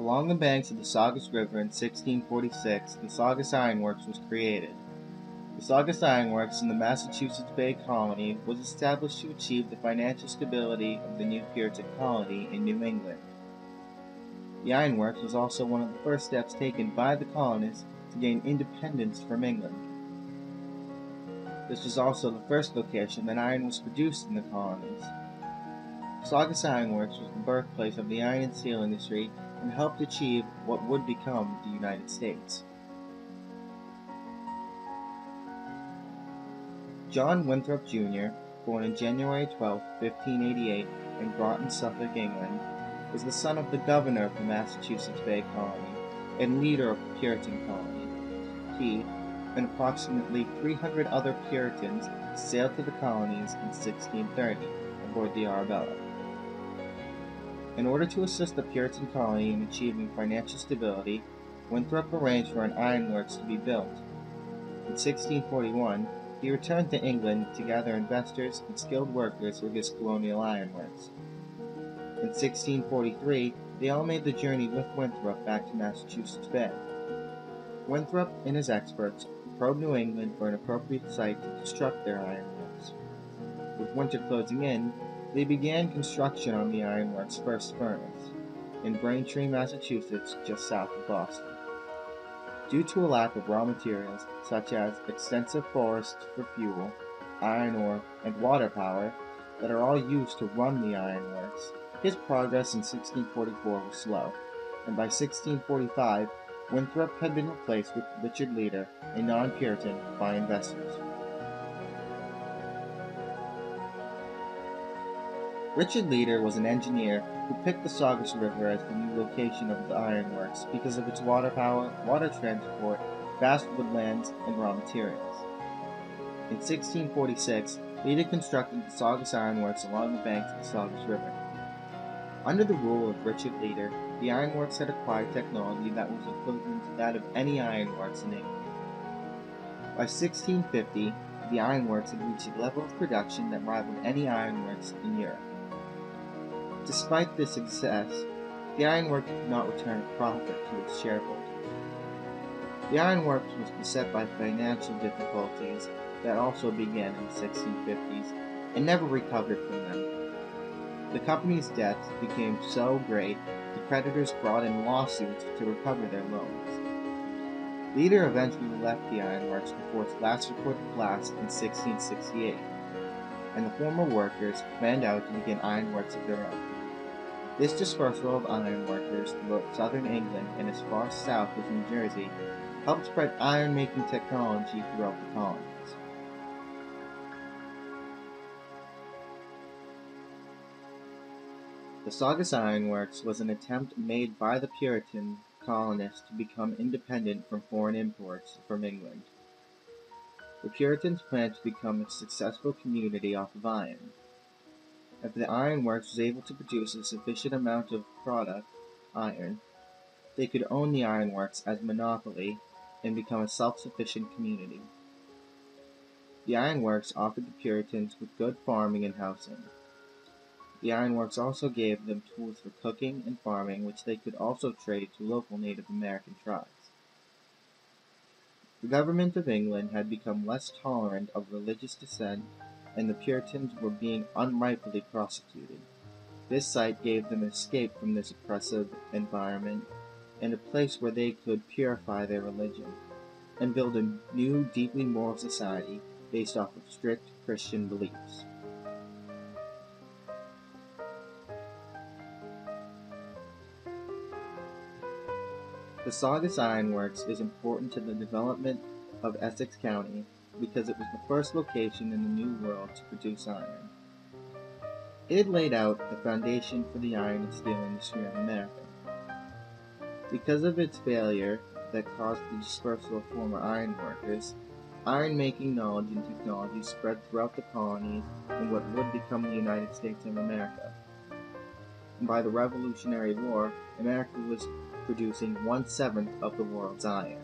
Along the banks of the Saugus River in 1646, the Saugus Iron Works was created. The Saugus Iron Works in the Massachusetts Bay Colony was established to achieve the financial stability of the new Puritan colony in New England. The Iron Works was also one of the first steps taken by the colonists to gain independence from England. This was also the first location that iron was produced in the colonies. Saugus Iron Works was the birthplace of the iron and steel industry and helped achieve what would become the United States. John Winthrop Jr., born on January 12, 1588, in Broughton, Suffolk, England, was the son of the governor of the Massachusetts Bay Colony and leader of the Puritan colony. He and approximately 300 other Puritans sailed to the colonies in 1630 aboard the Arabella. In order to assist the Puritan colony in achieving financial stability, Winthrop arranged for an ironworks to be built. In 1641, he returned to England to gather investors and skilled workers for his colonial ironworks. In 1643, they all made the journey with Winthrop back to Massachusetts Bay. Winthrop and his experts probed New England for an appropriate site to construct their ironworks. With winter closing in, they began construction on the ironworks' first furnace, in Braintree, Massachusetts, just south of Boston. Due to a lack of raw materials, such as extensive forests for fuel, iron ore, and water power, that are all used to run the ironworks, his progress in 1644 was slow, and by 1645, Winthrop had been replaced with Richard Leader, a non-Puritan, by investors. Richard Leader was an engineer who picked the Saugus River as the new location of the ironworks because of its water power, water transport, vast woodlands, and raw materials. In 1646, Leader constructed the Saugus Ironworks along the banks of the Saugus River. Under the rule of Richard Leader, the ironworks had acquired technology that was equivalent to that of any ironworks in England. By 1650, the ironworks had reached a level of production that rivaled any ironworks in Europe. Despite this success, the ironworks did not return a profit to its shareholders. The ironworks was beset by financial difficulties that also began in the 1650s and never recovered from them. The company's debts became so great, the creditors brought in lawsuits to recover their loans. Leader eventually left the ironworks before its last recorded blast in 1668, and the former workers planned out to begin ironworks of their own. This dispersal of ironworkers throughout southern England and as far south as New Jersey helped spread iron-making technology throughout the colonies. The Saugus Ironworks was an attempt made by the Puritan colonists to become independent from foreign imports from England. The Puritans planned to become a successful community off of iron. If the ironworks was able to produce a sufficient amount of product, iron, they could own the ironworks as a monopoly and become a self-sufficient community. The ironworks offered the Puritans with good farming and housing. The ironworks also gave them tools for cooking and farming, which they could also trade to local Native American tribes. The government of England had become less tolerant of religious dissent, and the Puritans were being unrightfully prosecuted. This site gave them an escape from this oppressive environment and a place where they could purify their religion and build a new, deeply moral society based off of strict Christian beliefs. The Saugus Ironworks is important to the development of Essex County because it was the first location in the New World to produce iron. It had laid out the foundation for the iron and steel industry in America. Because of its failure that caused the dispersal of former ironworkers, iron-making knowledge and technology spread throughout the colonies in what would become the United States of America. And by the Revolutionary War, America was producing 1/7 of the world's iron.